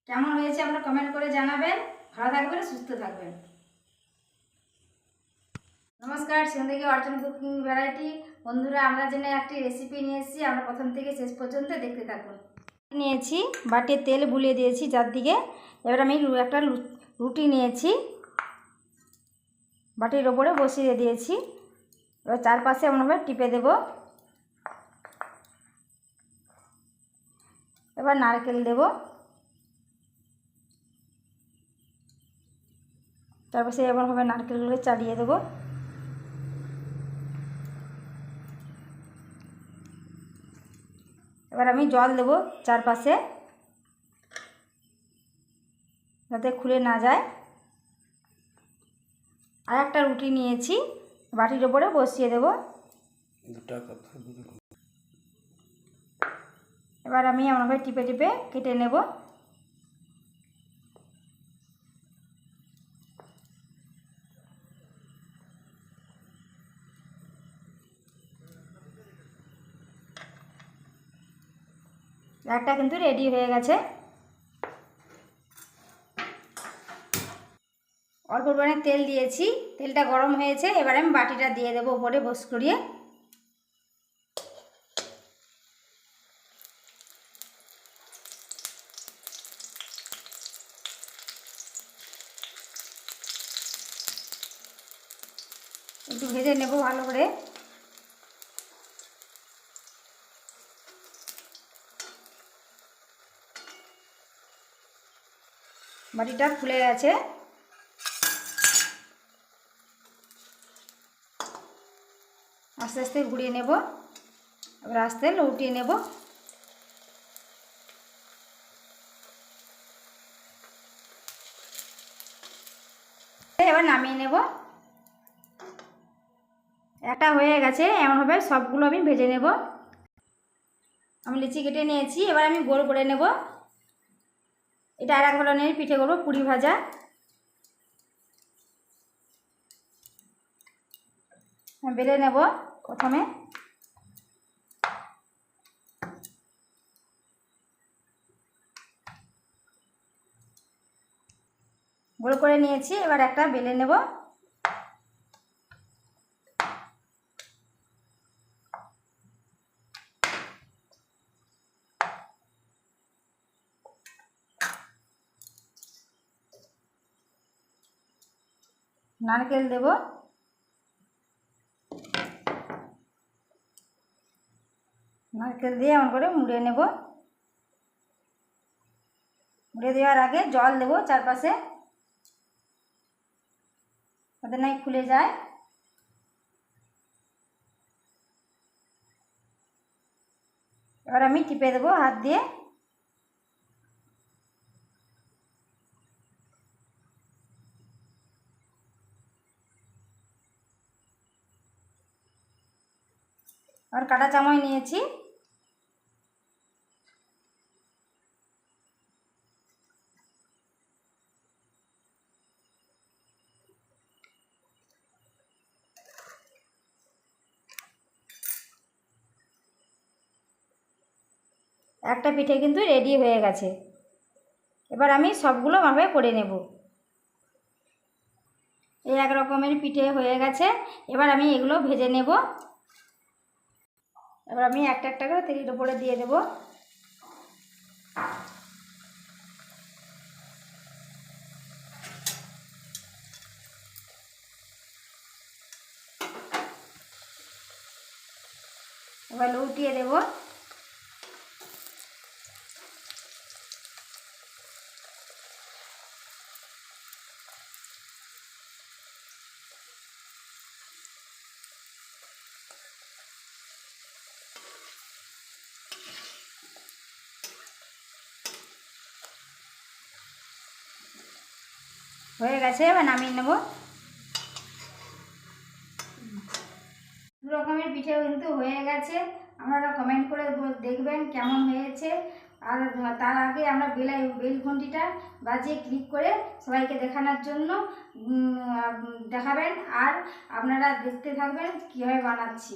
কেমন হয়েছে আপনারা কমেন্ট করে জানাবেন। ভালো থাকবেন, সুস্থ থাকবেন। নমস্কার, সিন্ধুকি অর্চন কুকিং ভ্যারাইটি বন্ধুরা, আমরা জন্য একটি রেসিপি নিয়ে এসেছি। আমরা প্রথম থেকে শেষ পর্যন্ত দেখতে থাকুন। নিয়েছি বাটিতে তেল বুলিয়ে দিয়েছি যার দিকে। এবার আমি একটা রুটি নিয়েছি, বাটির ওপরে বসিয়ে দিয়েছি। এবার চারপাশে এমনভাবে টিপে দেব। এবার নারকেল দেব, চারপাশে এমনভাবে নারকেলগুলো চালিয়ে দেব। এবার আমি জল দেব চারপাশে, যাতে খুলে না যায়। আর একটা রুটি নিয়েছি, বাটির ওপরে বসিয়ে দেব। এবার আমি এমনভাবে টিপে টিপে কেটে নেব। একটা কিন্তু রেডি হয়ে গেছে। অল্প পরিমাণে তেল দিয়েছি, তেলটা গরম হয়েছে। এবার আমি বাটিটা দিয়ে দেবো উপরে বস করিয়ে। একটু ভেজে নেব ভালো করে। বাটিটা ফুলে গেছে। আস্তে আস্তে ঘুরিয়ে নেব, এবার আস্তে লউটিয়ে নেব। এবার নামিয়ে নেব। একটা হয়ে গেছে, এমনভাবে সবগুলো আমি ভেজে নেব। আমি লিচি কেটে নিয়েছি, এবার আমি গোল করে নেব। এটা আর এক ধরনের পিঠে করবো, পুরি ভাজা। বেলে নেব প্রথমে। গোল করে নিয়েছি, এবার একটা বেলে নেব। নারকেল দেব, নারকেল দিয়ে এমন করে মুড়ে নেব। মুড়ে দেওয়ার আগে জল দেব চারপাশে, যাতে নাই খুলে যায়। এবার আমি টিপে দেবো হাত দিয়ে। আর কাঁটা চামচ নিয়েছি, একটা পিঠে কিন্তু রেডি হয়ে গেছে। এবার আমি সবগুলো ভাবে করে নেব। এই এক রকমের পিঠে হয়ে গেছে। এবার আমি এগুলো ভেজে নেব। এবার আমি একটা একটা করে তেলের উপরে দিয়ে দেব। এবার উল্টিয়ে দেব। হয়ে গেছে, এবার নামিয়ে নেব। দু রকমের পিঠে কিন্তু হয়ে গেছে। আপনারা কমেন্ট করে দেখবেন কেমন হয়েছে। আর তার আগে আমরা বেল ঘন্টিটা বাজিয়ে ক্লিক করে সবাইকে দেখানোর জন্য দেখাবেন। আর আপনারা দেখতে থাকবেন কীভাবে বানাচ্ছি।